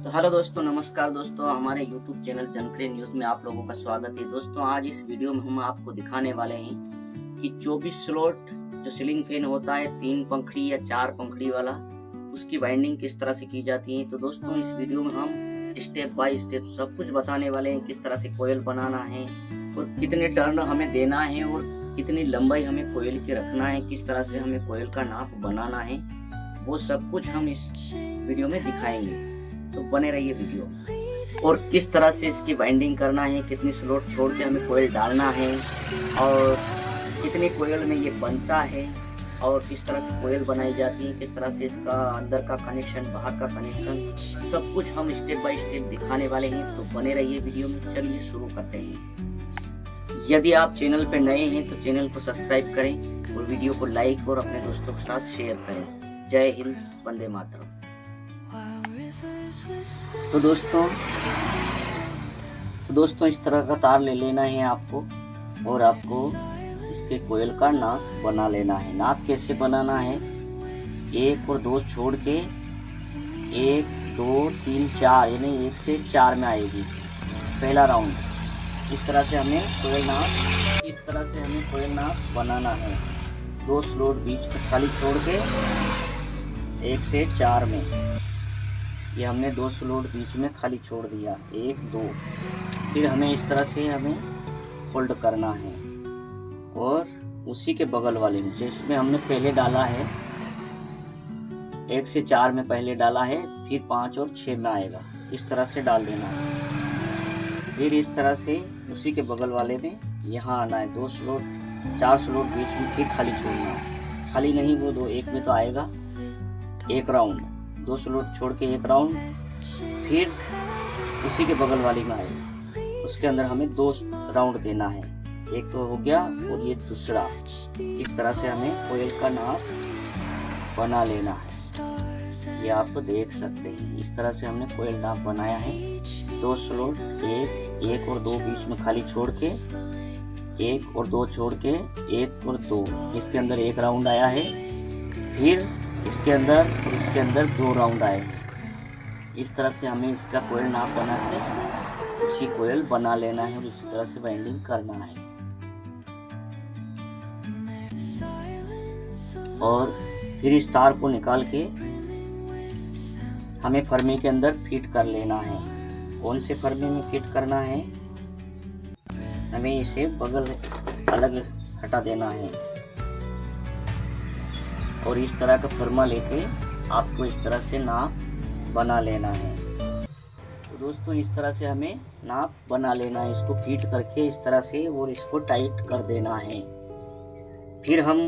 तो हेलो दोस्तों, नमस्कार दोस्तों। हमारे YouTube चैनल जनक्रे न्यूज़ में आप लोगों का स्वागत है। दोस्तों, आज इस वीडियो में हम आपको दिखाने वाले हैं कि 24 स्लॉट जो सीलिंग फैन होता है, 3 पंखड़ी या 4 पंखड़ी वाला, उसकी वाइंडिंग किस तरह से की जाती है। तो दोस्तों, इस वीडियो में हम स्टेप बाय स्टेप सब कुछ बताने वाले हैं, किस तरह से कोयल बनाना है और कितने टर्न हमें देना है और कितनी लंबाई हमें कोयल की रखना है, किस तरह से हमें कोयल का नाप बनाना है, वो सब कुछ हम इस वीडियो में दिखाएंगे। तो बने रहिए वीडियो। और किस तरह से इसकी बाइंडिंग करना है, कितनी स्लॉट छोड़ के हमें कोयल डालना है और कितनी कोयल में ये बनता है और किस तरह से कोयल बनाई जाती है, किस तरह से इसका अंदर का कनेक्शन, बाहर का कनेक्शन, सब कुछ हम स्टेप बाय स्टेप दिखाने वाले हैं। तो बने रहिए वीडियो में। चलिए शुरू करते हैं। यदि आप चैनल पर नए हैं तो चैनल को सब्सक्राइब करें और वीडियो को लाइक और अपने दोस्तों के साथ शेयर करें। जय हिंद, वंदे मातरम। तो दोस्तों इस तरह का तार ले लेना है आपको और आपको इसके कोयल का नाक बना लेना है। नाक कैसे बनाना है, 1 और 2 छोड़ के 1 2 3 4 यानी 1 से 4 में आएगी पहला राउंड। इस तरह से हमें कोयल नाक बनाना है। 2 स्लॉट बीच में खाली छोड़ के 1 से 4 में, ये हमने 2 स्लॉट बीच में खाली छोड़ दिया, 1 2। फिर हमें इस तरह से फोल्ड करना है और उसी के बगल वाले में जिसमें हमने पहले डाला है, 1 से 4 में पहले डाला है, फिर 5 और 6 में आएगा, इस तरह से डाल देना है। फिर इस तरह से उसी के बगल वाले में यहाँ आना है, 2 स्लॉट 4 स्लॉट बीच में फिर खाली छोड़ना है। खाली नहीं, वो 2 1 में तो आएगा 1 राउंड, 2 स्लॉट छोड़ के 1 राउंड, फिर उसी के बगल वाली में आएगा, उसके अंदर हमें 2 राउंड देना है। एक तो हो गया और ये दूसरा। इस तरह से हमें कोयल का नाप बना लेना है। ये आप देख सकते हैं, इस तरह से हमने कोयल नाप बनाया है। 2 स्लॉट 1 और 2 बीच में खाली छोड़ के 1 और 2 छोड़ के 1 और 2, इसके अंदर 1 राउंड आया है, फिर इसके अंदर और इसके अंदर 2 राउंड आए। इस तरह से हमें इसका कोयल नाप बना के इसकी कोयल बना लेना है और इसी तरह से बाइंडिंग करना है। और फिर इस तार को निकाल के हमें फर्मे के अंदर फिट कर लेना है। कौन से फर्मे में फिट करना है, हमें इसे बगल अलग हटा देना है और इस तरह का फर्मा लेके आपको इस तरह से नाप बना लेना है। तो दोस्तों इस तरह से हमें नाप बना लेना है, इसको फिट करके इस तरह से और इसको टाइट कर देना है। फिर हम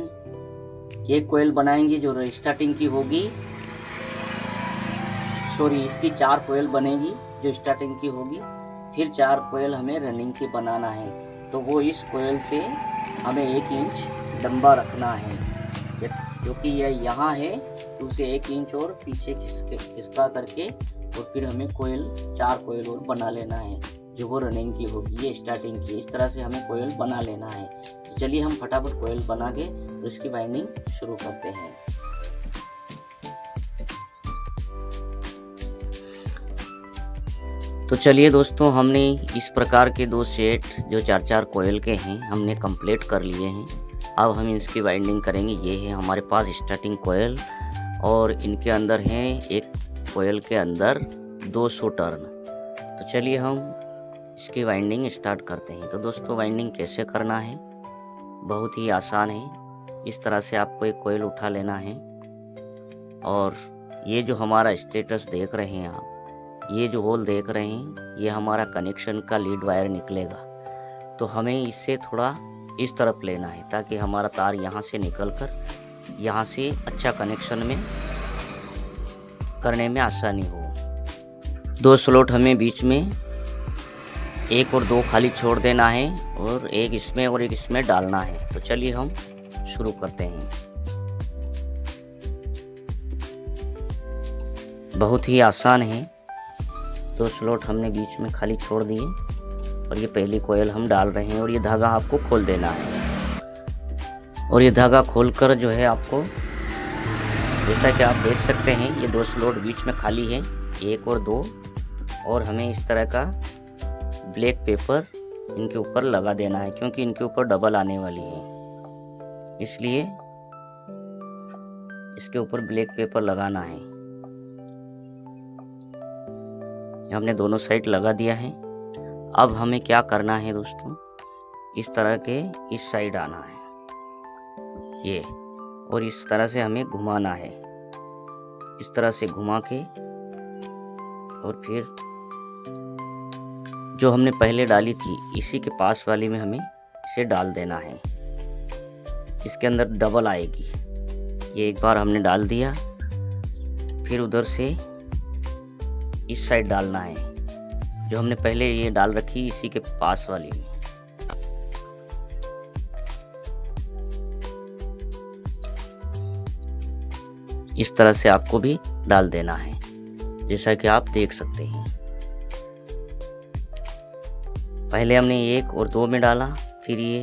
एक कोयल बनाएंगे जो स्टार्टिंग की होगी, इसकी 4 कोयल बनेगी जो स्टार्टिंग की होगी, फिर 4 कोयल हमें रनिंग की बनाना है। तो वो इस कोयल से हमें 1 इंच लंबा रखना है, क्योंकि यह यहाँ है तो उसे 1 इंच और पीछे खिसका करके और फिर हमें 4 कोयल और बना लेना है जो वो रनिंग की होगी, ये स्टार्टिंग की। इस तरह से हमें कोयल बना लेना है। तो चलिए हम फटाफट कोयल बना के और इसकी बाइंडिंग शुरू करते हैं। तो चलिए दोस्तों, हमने इस प्रकार के 2 सेट जो 4-4 कोयल के हैं हमने कंप्लीट कर लिए हैं। अब हम इसकी बाइंडिंग करेंगे। ये है हमारे पास स्टार्टिंग कोयल और इनके अंदर हैं, एक कोयल के अंदर 200 टर्न। तो चलिए हम इसकी बाइंडिंग स्टार्ट करते हैं। तो दोस्तों बाइंडिंग कैसे करना है, बहुत ही आसान है। इस तरह से आपको एक कोयल उठा लेना है और ये जो हमारा स्टेटस देख रहे हैं आप, ये जो होल देख रहे हैं, ये हमारा कनेक्शन का लीड वायर निकलेगा। तो हमें इससे थोड़ा इस तरफ लेना है ताकि हमारा तार यहाँ से निकलकर यहाँ से अच्छा कनेक्शन में करने में आसानी हो। 2 स्लॉट हमें बीच में 1 और 2 खाली छोड़ देना है और एक इसमें और एक इसमें डालना है। तो चलिए हम शुरू करते हैं। बहुत ही आसान है। 2 स्लॉट हमने बीच में खाली छोड़ दिए और ये पहली कोयल हम डाल रहे हैं और ये धागा आपको खोल देना है। और ये धागा खोलकर जो है आपको, जैसा कि आप देख सकते हैं, ये 2 स्लॉट बीच में खाली है, 1 और 2 और हमें इस तरह का ब्लैक पेपर इनके ऊपर लगा देना है, क्योंकि इनके ऊपर डबल आने वाली है, इसलिए इसके ऊपर ब्लैक पेपर लगाना है। हमने दोनों साइड लगा दिया है। अब हमें क्या करना है दोस्तों, इस तरह के इस साइड आना है ये, और इस तरह से हमें घुमाना है, इस तरह से घुमा के, और फिर जो हमने पहले डाली थी इसी के पास वाली में हमें इसे डाल देना है। इसके अंदर डबल आएगी। ये एक बार हमने डाल दिया, फिर उधर से इस साइड डालना है, जो हमने पहले ये डाल रखी इसी के पास वाली में। इस तरह से आपको भी डाल देना है, जैसा कि आप देख सकते हैं। पहले हमने 1 और 2 में डाला, फिर ये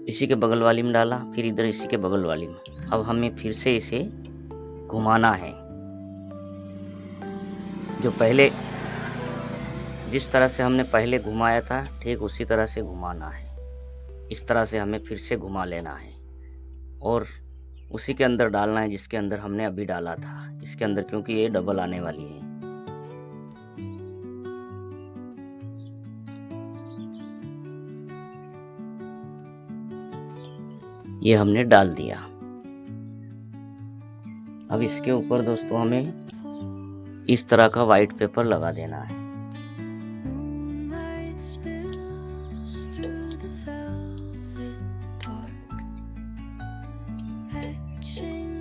इसी के बगल वाली में डाला, फिर इधर इसी के बगल वाली में। अब हमें फिर से इसे घुमाना है, जो पहले जिस तरह से हमने पहले घुमाया था ठीक उसी तरह से घुमाना है। इस तरह से हमें फिर से घुमा लेना है और उसी के अंदर डालना है जिसके अंदर हमने अभी डाला था, इसके अंदर, क्योंकि ये डबल आने वाली है। ये हमने डाल दिया। अब इसके ऊपर दोस्तों हमें इस तरह का वाइट पेपर लगा देना है।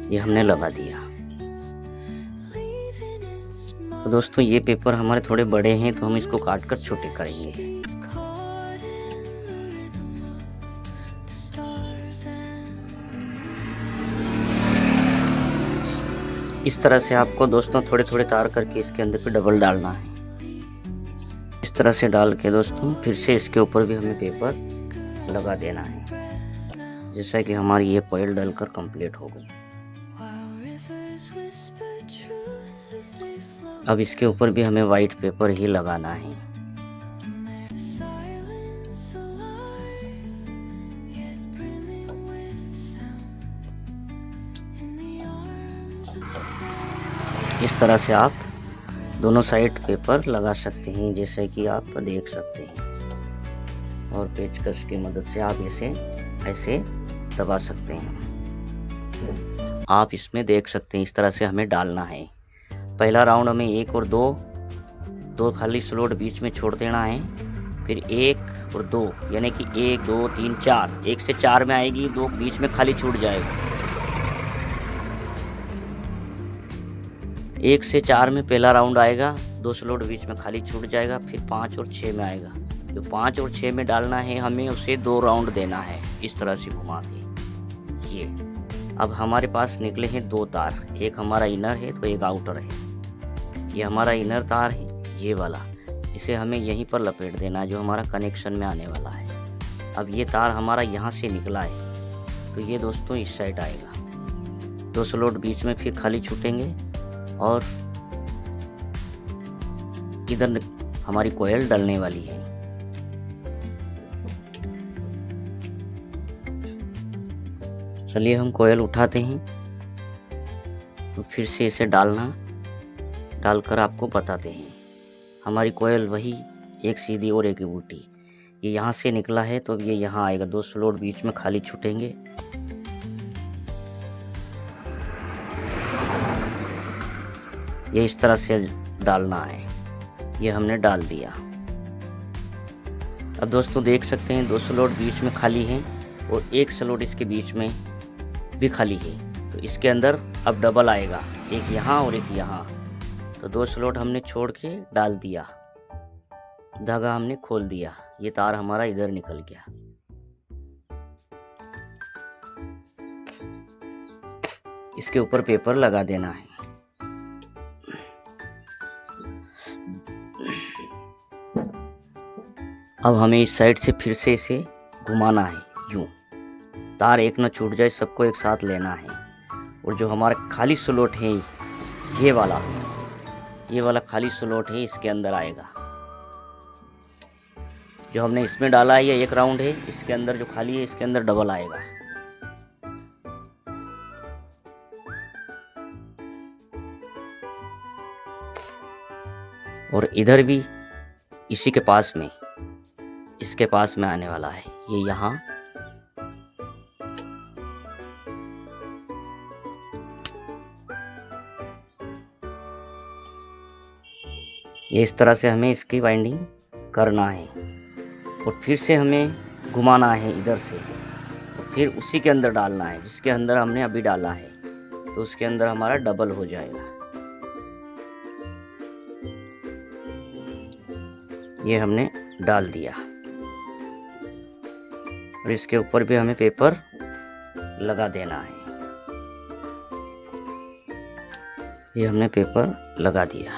ये हमने लगा दिया। तो दोस्तों ये पेपर हमारे थोड़े बड़े हैं, तो हम इसको काट कर छोटे करेंगे। इस तरह से आपको दोस्तों थोड़े थोड़े तार करके इसके अंदर पे डबल डालना है। इस तरह से डाल के दोस्तों फिर से इसके ऊपर भी हमें पेपर लगा देना है, जैसा कि हमारी ये कॉइल डलकर कंप्लीट हो गई। अब इसके ऊपर भी हमें वाइट पेपर ही लगाना है। इस तरह से आप दोनों साइड पेपर लगा सकते हैं, जैसे कि आप देख सकते हैं, और पेचकस की मदद से आप इसे ऐसे दबा सकते हैं। आप इसमें देख सकते हैं इस तरह से हमें डालना है। पहला राउंड हमें 1 और 2 खाली स्लॉट बीच में छोड़ देना है, फिर 1 और 2 यानी कि 1 2 3 4, 1 से 4 में आएगी, 2 बीच में खाली छूट जाएगा। 1 से 4 में पहला राउंड आएगा, 2 स्लॉट बीच में खाली छूट जाएगा, फिर 5 और 6 में आएगा। जो 5 और 6 में डालना है हमें उसे 2 राउंड देना है, इस तरह से घुमा के। ये अब हमारे पास निकले हैं 2 तार, एक हमारा इनर है तो एक आउटर है। ये हमारा इनर तार है, ये वाला, इसे हमें यहीं पर लपेट देना है जो हमारा कनेक्शन में आने वाला है। अब ये तार हमारा यहाँ से निकला है, तो ये दोस्तों इस साइड आएगा। 2 स्लॉट बीच में फिर खाली छूटेंगे और इधर हमारी कॉइल डलने वाली है। चलिए हम कॉइल उठाते हैं, तो फिर से इसे डालकर आपको बताते हैं। हमारी कॉइल वही, एक सीधी और एक उल्टी। ये यहाँ से निकला है तो अब ये यहाँ आएगा, 2 स्लॉट बीच में खाली छूटेंगे। ये इस तरह से डालना है। ये हमने डाल दिया। अब दोस्तों देख सकते हैं 2 स्लॉट बीच में खाली हैं और 1 स्लॉट इसके बीच में भी खाली है, तो इसके अंदर अब डबल आएगा, एक यहाँ और एक यहाँ। तो 2 स्लॉट हमने छोड़ के डाल दिया, धागा हमने खोल दिया, ये तार हमारा इधर निकल गया। इसके ऊपर पेपर लगा देना है। अब हमें इस साइड से फिर से इसे घुमाना है, यूं तार एक न छूट जाए, सबको एक साथ लेना है। और जो हमारा खाली स्लॉट है ये वाला, ये वाला खाली स्लॉट है इसके अंदर आएगा। जो हमने इसमें डाला है ये एक राउंड है, इसके अंदर जो खाली है इसके अंदर डबल आएगा। और इधर भी इसी के पास में, इसके पास में आने वाला है ये यहाँ। ये इस तरह से हमें इसकी वाइंडिंग करना है और फिर से हमें घुमाना है इधर से, और फिर उसी के अंदर डालना है जिसके अंदर हमने अभी डाला है, तो उसके अंदर हमारा डबल हो जाएगा। ये हमने डाल दिया और इसके ऊपर भी हमें पेपर लगा देना है। ये हमने पेपर लगा दिया।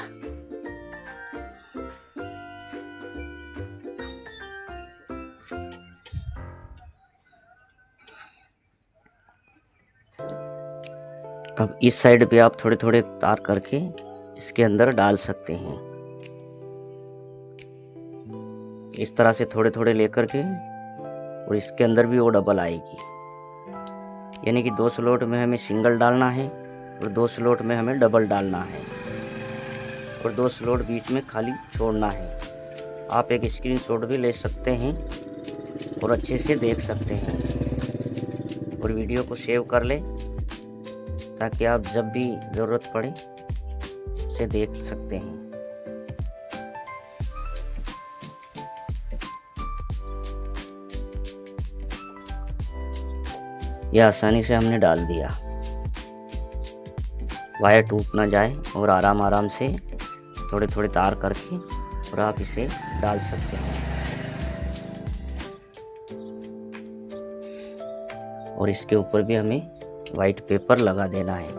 अब इस साइड पे आप थोड़े थोड़े तार करके इसके अंदर डाल सकते हैं। इस तरह से थोड़े थोड़े लेकर के, और इसके अंदर भी वो डबल आएगी। यानी कि 2 स्लॉट में हमें सिंगल डालना है और 2 स्लॉट में हमें डबल डालना है, और 2 स्लॉट बीच में खाली छोड़ना है। आप एक स्क्रीनशॉट भी ले सकते हैं और अच्छे से देख सकते हैं, और वीडियो को सेव कर लें ताकि आप जब भी ज़रूरत पड़े उसे देख सकते हैं। यह आसानी से हमने डाल दिया, वायर टूट ना जाए, और आराम से थोड़े थोड़े तार करके और आप इसे डाल सकते हैं। और इसके ऊपर भी हमें वाइट पेपर लगा देना है,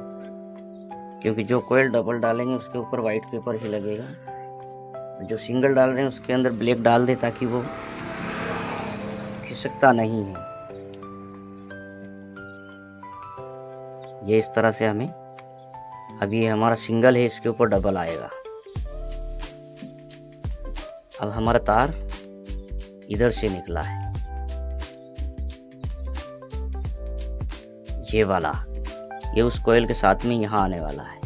क्योंकि जो कोयल डबल डालेंगे उसके ऊपर वाइट पेपर ही लगेगा। जो सिंगल डाल रहे हैं उसके अंदर ब्लैक डाल दे ताकि वो खिसकता नहीं है। ये इस तरह से हमें, अभी ये हमारा सिंगल है, इसके ऊपर डबल आएगा। अब हमारा तार इधर से निकला है, ये वाला, ये उस कोयल के साथ में यहाँ आने वाला है।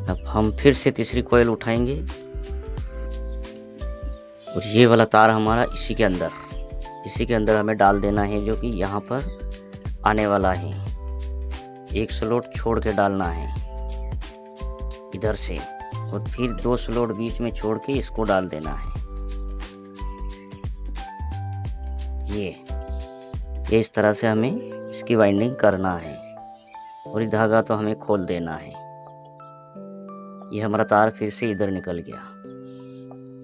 अब हम फिर से तीसरी कोयल उठाएंगे और ये वाला तार हमारा इसी के अंदर हमें डाल देना है, जो कि यहाँ पर आने वाला है। एक स्लॉट छोड़ के डालना है इधर से, और फिर 2 स्लॉट बीच में छोड़ के इसको डाल देना है। ये इस तरह से हमें इसकी वाइंडिंग करना है, और ये धागा तो हमें खोल देना है। ये हमारा तार फिर से इधर निकल गया।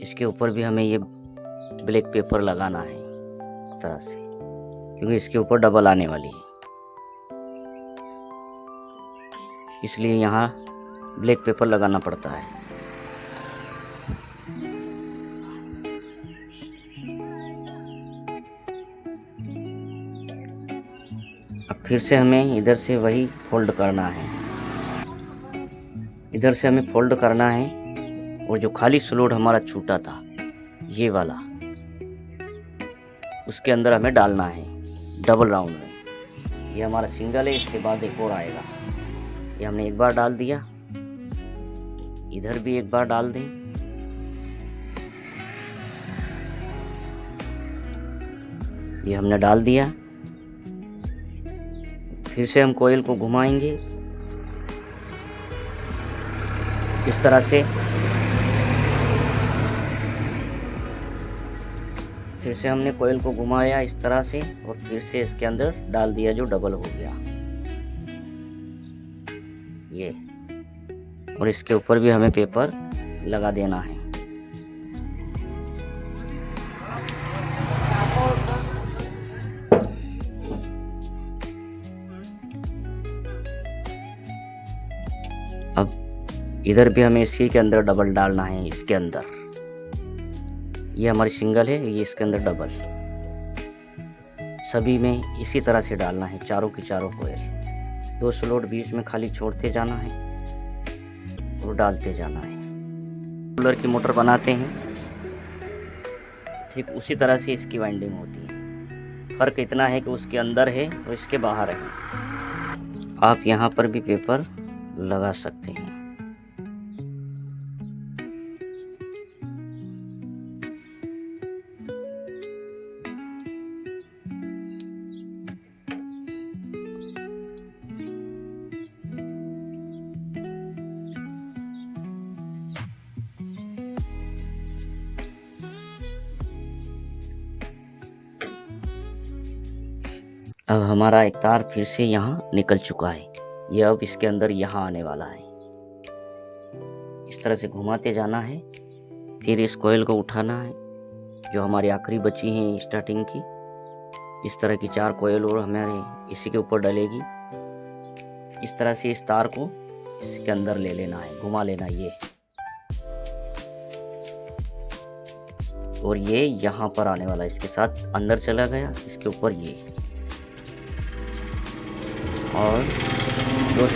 इसके ऊपर भी हमें ये ब्लैक पेपर लगाना है इस तरह से, क्योंकि इसके ऊपर डबल आने वाली है, इसलिए यहाँ ब्लैक पेपर लगाना पड़ता है। अब फिर से हमें इधर से वही फोल्ड करना है, इधर से हमें फोल्ड करना है, और जो खाली स्लॉट हमारा छूटा था ये वाला, उसके अंदर हमें डालना है डबल राउंड में। ये हमारा सिंगल है, इसके बाद एक और आएगा। ये हमने एक बार डाल दिया, इधर भी एक बार डाल दें, ये हमने डाल दिया। फिर से हम कोयल को घुमाएंगे इस तरह से, फिर से हमने कोयल को घुमाया इस तरह से, और फिर से इसके अंदर डाल दिया जो डबल हो गया ये, और इसके ऊपर भी हमें पेपर लगा देना है। अब इधर भी हमें इसी के अंदर डबल डालना है, इसके अंदर। ये हमारी सिंगल है, ये इसके अंदर डबल। सभी में इसी तरह से डालना है, चारों की चारों कोयल। 2 स्लॉट बीच में खाली छोड़ते जाना है और डालते जाना है। कूलर की मोटर बनाते हैं ठीक उसी तरह से इसकी वाइंडिंग होती है। फ़र्क इतना है कि उसके अंदर है और इसके बाहर है। आप यहाँ पर भी पेपर लगा सकते हैं। अब हमारा एक तार फिर से यहाँ निकल चुका है। ये अब इसके अंदर यहाँ आने वाला है। इस तरह से घुमाते जाना है। फिर इस कोयल को उठाना है जो हमारी आखिरी बची हैं स्टार्टिंग की। इस तरह की 4 कोयल और हमारे इसी के ऊपर डलेगी। इस तरह से इस तार को इसके अंदर ले लेना है, घुमा लेना ये, और ये यहाँ पर आने वाला है। इसके साथ अंदर चला गया, इसके ऊपर ये, और 2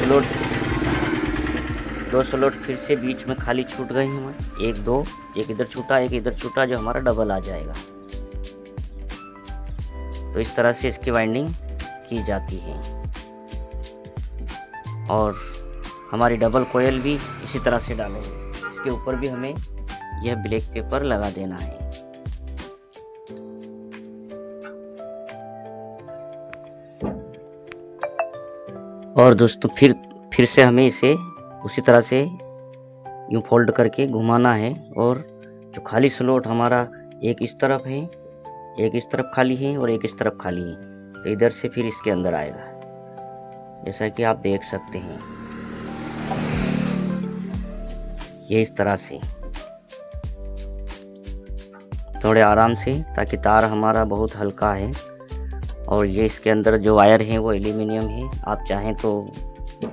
स्लॉट फिर से बीच में खाली छूट गई हमारे। 1 2 एक इधर छूटा, एक इधर छूटा, जो हमारा डबल आ जाएगा। तो इस तरह से इसकी वाइंडिंग की जाती है। और हमारी डबल कोयल भी इसी तरह से डालेंगे। इसके ऊपर भी हमें यह ब्लैक पेपर लगा देना है। और दोस्तों फिर से हमें इसे उसी तरह से यूँ फोल्ड करके घुमाना है। और जो खाली स्लॉट हमारा एक इस तरफ है, एक इस तरफ खाली है और एक इस तरफ खाली है, तो इधर से फिर इसके अंदर आएगा, जैसा कि आप देख सकते हैं। ये इस तरह से थोड़े आराम से, ताकि तार हमारा बहुत हल्का है। और ये इसके अंदर जो वायर है वो एल्यूमिनियम है। आप चाहें तो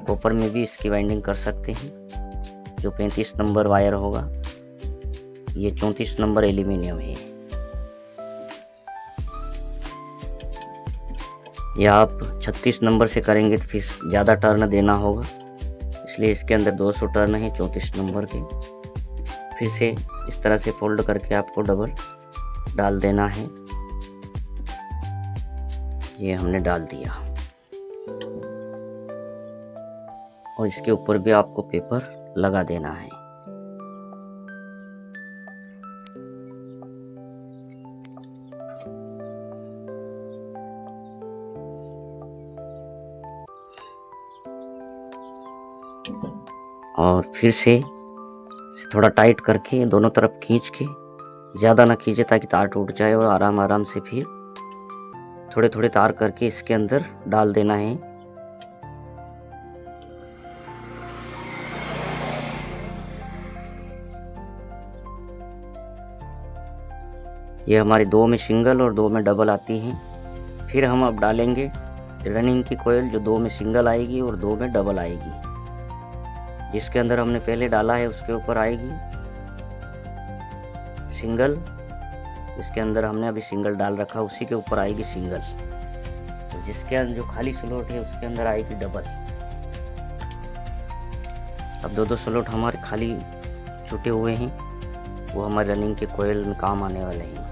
कॉपर में भी इसकी वाइंडिंग कर सकते हैं। जो 35 नंबर वायर होगा, ये 34 नंबर एल्यूमिनियम है। या आप 36 नंबर से करेंगे तो फिर ज़्यादा टर्न देना होगा, इसलिए इसके अंदर 200 टर्न है 34 नंबर के। फिर से इस तरह से फोल्ड करके आपको डबल डाल देना है। ये हमने डाल दिया, और इसके ऊपर भी आपको पेपर लगा देना है। और फिर से थोड़ा टाइट करके दोनों तरफ खींच के, ज़्यादा ना खींचे ताकि तार टूट जाए, और आराम आराम से फिर थोड़े थोड़े तार करके इसके अंदर डाल देना है। ये हमारी 2 में सिंगल और 2 में डबल आती हैं। फिर हम अब डालेंगे रनिंग की कोयल, जो 2 में सिंगल आएगी और 2 में डबल आएगी। जिसके अंदर हमने पहले डाला है उसके ऊपर आएगी सिंगल। इसके अंदर हमने अभी सिंगल डाल रखा, उसी के ऊपर आएगी सिंगल। तो जिसके अंदर जो खाली स्लॉट है उसके अंदर आएगी डबल। अब 2 स्लॉट हमारे खाली छूटे हुए हैं, वो हमारे रनिंग के कोयल में काम आने वाले हैं।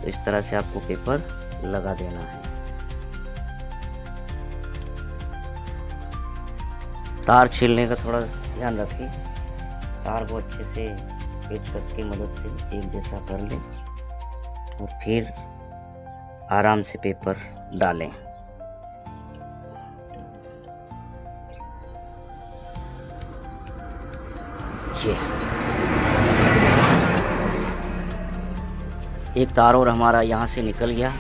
तो इस तरह से आपको पेपर लगा देना है। तार छीलने का थोड़ा ध्यान रखें, तार को अच्छे से पेचकस की मदद से एक जैसा कर लें और फिर आराम से पेपर डालें। ये एक तार और हमारा यहाँ से निकल गया,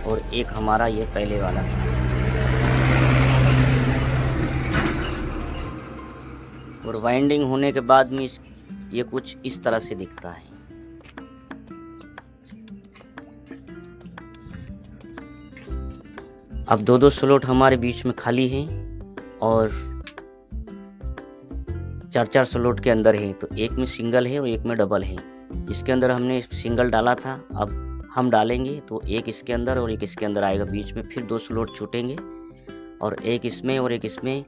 और एक हमारा ये पहले वाला था। और वाइंडिंग होने के बाद में ये कुछ इस तरह से दिखता है। अब 2 स्लॉट हमारे बीच में खाली हैं और 4 स्लॉट के अंदर है। तो एक में सिंगल है और एक में डबल है। इसके अंदर हमने सिंगल डाला था, अब हम डालेंगे तो एक इसके अंदर और एक इसके अंदर आएगा। बीच में फिर 2 स्लॉट छूटेंगे और एक इसमें और एक इसमें,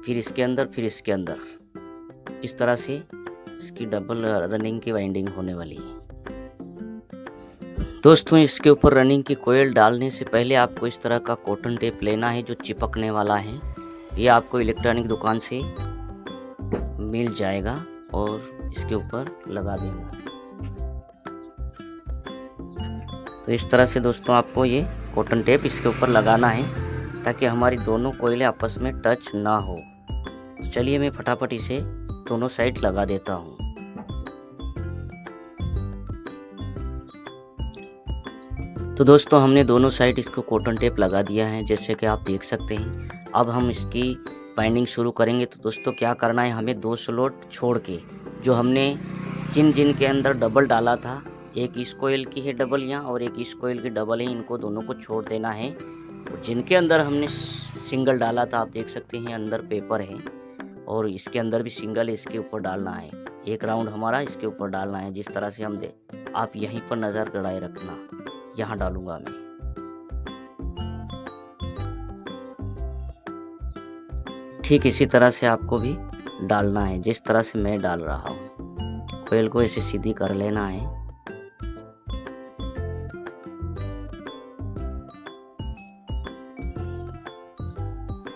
फिर इसके अंदर, फिर इसके अंदर। इस तरह से इसकी डबल रनिंग की वाइंडिंग होने वाली है। दोस्तों इसके ऊपर रनिंग की कोयल डालने से पहले आपको इस तरह का कॉटन टेप लेना है जो चिपकने वाला है। ये आपको इलेक्ट्रॉनिक दुकान से मिल जाएगा और इसके ऊपर लगा देना। तो इस तरह से दोस्तों आपको ये कॉटन टेप इसके ऊपर लगाना है ताकि हमारी दोनों कोयलें आपस में टच ना हो। तो चलिए मैं फटाफट इसे दोनों साइड लगा देता हूँ। तो दोस्तों हमने दोनों साइड इसको कॉटन टेप लगा दिया है, जैसे कि आप देख सकते हैं। अब हम इसकी बाइंडिंग शुरू करेंगे। तो दोस्तों क्या करना है, हमें 2 स्लॉट छोड़ के जो हमने जिन के अंदर डबल डाला था, एक इस कोयल की है डबल यहाँ और एक इस कोयल की डबल है, इनको दोनों को छोड़ देना है। और जिनके अंदर हमने सिंगल डाला था, आप देख सकते हैं अंदर पेपर है और इसके अंदर भी सिंगल इसके ऊपर डालना है। एक राउंड हमारा इसके ऊपर डालना है, जिस तरह से हम दे। आप यहीं पर नज़र गड़ाए रखना, यहाँ डालूंगा मैं। ठीक इसी तरह से आपको भी डालना है, जिस तरह से मैं डाल रहा हूँ। कोयल को ऐसे सीधी कर लेना है।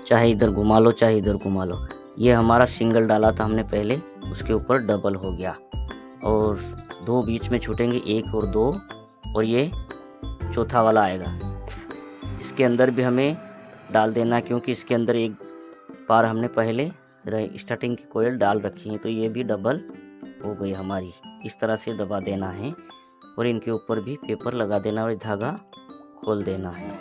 चाहे इधर घुमा लो, चाहे इधर घुमा लो। ये हमारा सिंगल डाला था हमने पहले, उसके ऊपर डबल हो गया और 2 बीच में छूटेंगे, 1 और 2, और ये चौथा वाला आएगा। इसके अंदर भी हमें डाल देना, क्योंकि इसके अंदर एक बार हमने पहले स्टार्टिंग की कोयल डाल रखी है, तो ये भी डबल हो गई हमारी। इस तरह से दबा देना है और इनके ऊपर भी पेपर लगा देना और धागा खोल देना है।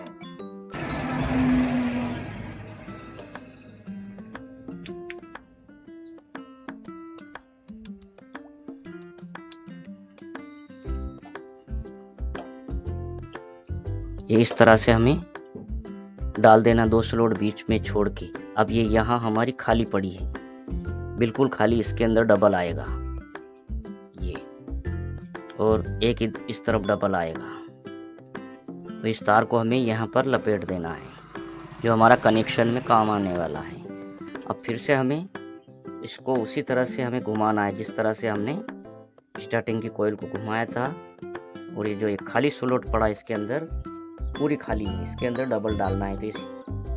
ये इस तरह से हमें डाल देना, 2 स्लॉट बीच में छोड़ के। अब ये यहाँ हमारी खाली पड़ी है, बिल्कुल खाली, इसके अंदर डबल आएगा ये, और एक इस तरफ डबल आएगा। तो इस तार को हमें यहाँ पर लपेट देना है, जो हमारा कनेक्शन में काम आने वाला है। अब फिर से हमें इसको उसी तरह से हमें घुमाना है, जिस तरह से हमने स्टार्टिंग की कोयल को घुमाया था। और ये जो एक खाली स्लॉट पड़ा इसके अंदर पूरी खाली है, इसके अंदर डबल डालना है। तो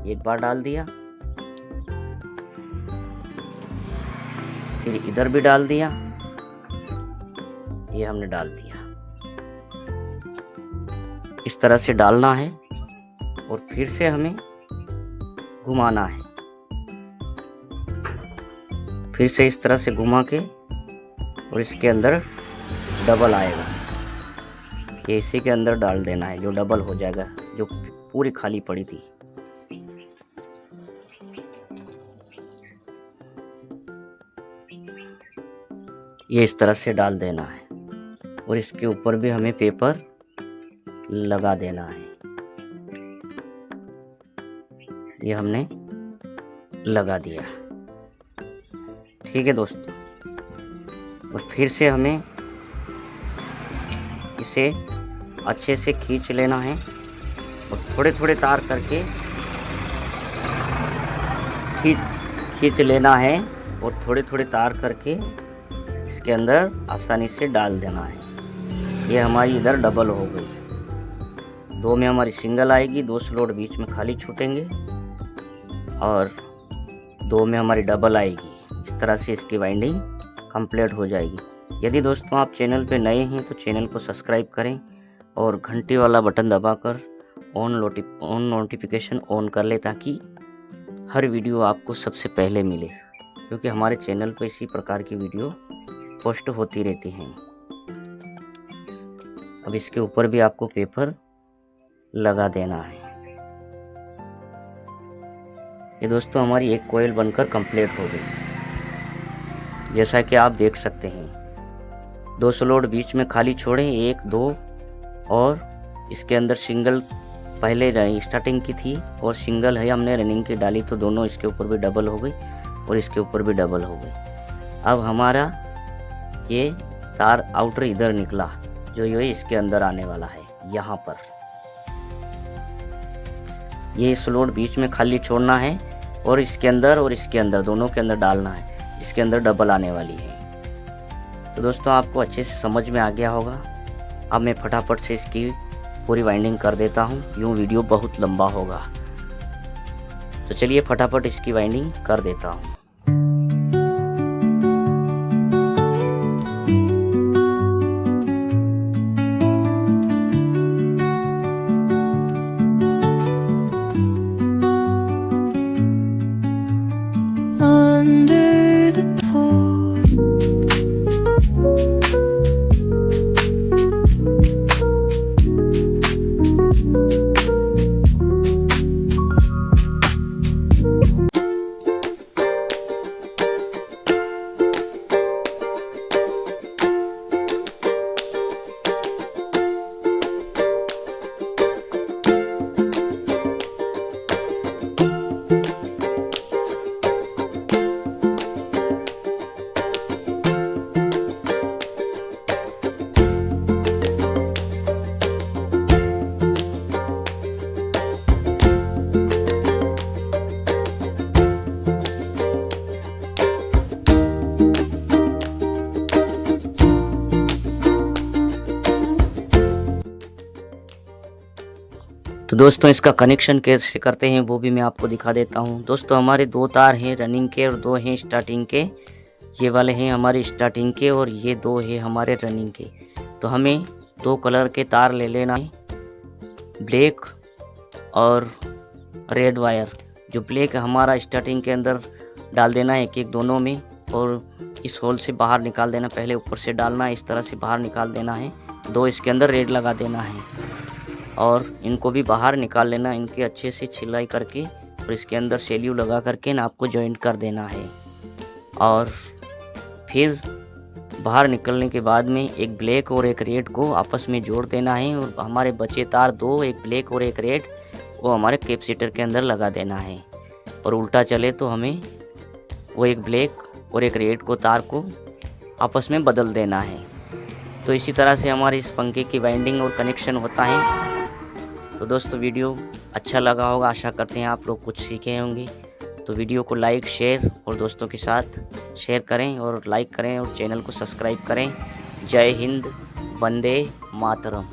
एक बार डाल दिया, फिर इधर भी डाल दिया, ये हमने डाल दिया। इस तरह से डालना है और फिर से हमें घुमाना है। फिर से इस तरह से घुमा के और इसके अंदर डबल आएगा, ये इसी के अंदर डाल देना है, जो डबल हो जाएगा, जो पूरी खाली पड़ी थी। ये इस तरह से डाल देना है और इसके ऊपर भी हमें पेपर लगा देना है। ये हमने लगा दिया। ठीक है दोस्तों, और फिर से हमें इसे अच्छे से खींच लेना है और थोड़े थोड़े तार करके खींच लेना है और थोड़े थोड़े तार करके इसके अंदर आसानी से डाल देना है। ये हमारी इधर डबल हो गई, 2 में हमारी सिंगल आएगी, 2 स्लॉट बीच में खाली छूटेंगे और 2 में हमारी डबल आएगी। इस तरह से इसकी वाइंडिंग कंप्लीट हो जाएगी। यदि दोस्तों आप चैनल पे नए हैं तो चैनल को सब्सक्राइब करें और घंटी वाला बटन दबाकर ऑन नोटिफिकेशन ऑन कर ले, ताकि हर वीडियो आपको सबसे पहले मिले, क्योंकि हमारे चैनल पर इसी प्रकार की वीडियो पोस्ट होती रहती हैं। अब इसके ऊपर भी आपको पेपर लगा देना है। ये दोस्तों हमारी एक कोयल बनकर कंप्लीट हो गई, जैसा कि आप देख सकते हैं। 2 स्लॉट बीच में खाली छोड़े, 1 2, और इसके अंदर सिंगल पहले स्टार्टिंग की थी और सिंगल है हमने रनिंग की डाली, तो दोनों इसके ऊपर भी डबल हो गई और इसके ऊपर भी डबल हो गई। अब हमारा ये तार आउटर इधर निकला, जो ये इसके अंदर आने वाला है यहाँ पर। ये स्लॉट बीच में खाली छोड़ना है और इसके अंदर दोनों के अंदर डालना है। इसके अंदर डबल आने वाली है। तो दोस्तों आपको अच्छे से समझ में आ गया होगा। अब मैं फटाफट से इसकी पूरी वाइंडिंग कर देता हूँ, यूँ वीडियो बहुत लंबा होगा। तो चलिए फटाफट इसकी वाइंडिंग कर देता हूँ। तो दोस्तों इसका कनेक्शन कैसे करते हैं वो भी मैं आपको दिखा देता हूं। दोस्तों हमारे 2 तार हैं रनिंग के और 2 हैं स्टार्टिंग के। ये वाले हैं हमारे स्टार्टिंग के और ये 2 हैं हमारे रनिंग के। तो हमें 2 कलर के तार ले लेना है, ब्लैक और रेड वायर। जो ब्लैक है हमारा स्टार्टिंग के अंदर डाल देना है एक दोनों में, और इस होल से बाहर निकाल देना। पहले ऊपर से डालना है, इस तरह से बाहर निकाल देना है। 2 इसके अंदर रेड लगा देना है और इनको भी बाहर निकाल लेना। इनके अच्छे से छिलाई करके और इसके अंदर सेल्यू लगा करके ना आपको जॉइंट कर देना है। और फिर बाहर निकलने के बाद में एक ब्लैक और एक रेड को आपस में जोड़ देना है। और हमारे बचे तार 2, एक ब्लैक और एक रेड, वो हमारे कैपेसिटर के अंदर लगा देना है। और उल्टा चले तो हमें वो एक ब्लैक और एक रेड को तार को आपस में बदल देना है। तो इसी तरह से हमारे इस पंखे की वाइंडिंग और कनेक्शन होता है। तो दोस्तों वीडियो अच्छा लगा होगा, आशा करते हैं आप लोग कुछ सीखे होंगे। तो वीडियो को लाइक, शेयर और दोस्तों के साथ शेयर करें और लाइक करें और चैनल को सब्सक्राइब करें। जय हिंद, वंदे मातरम।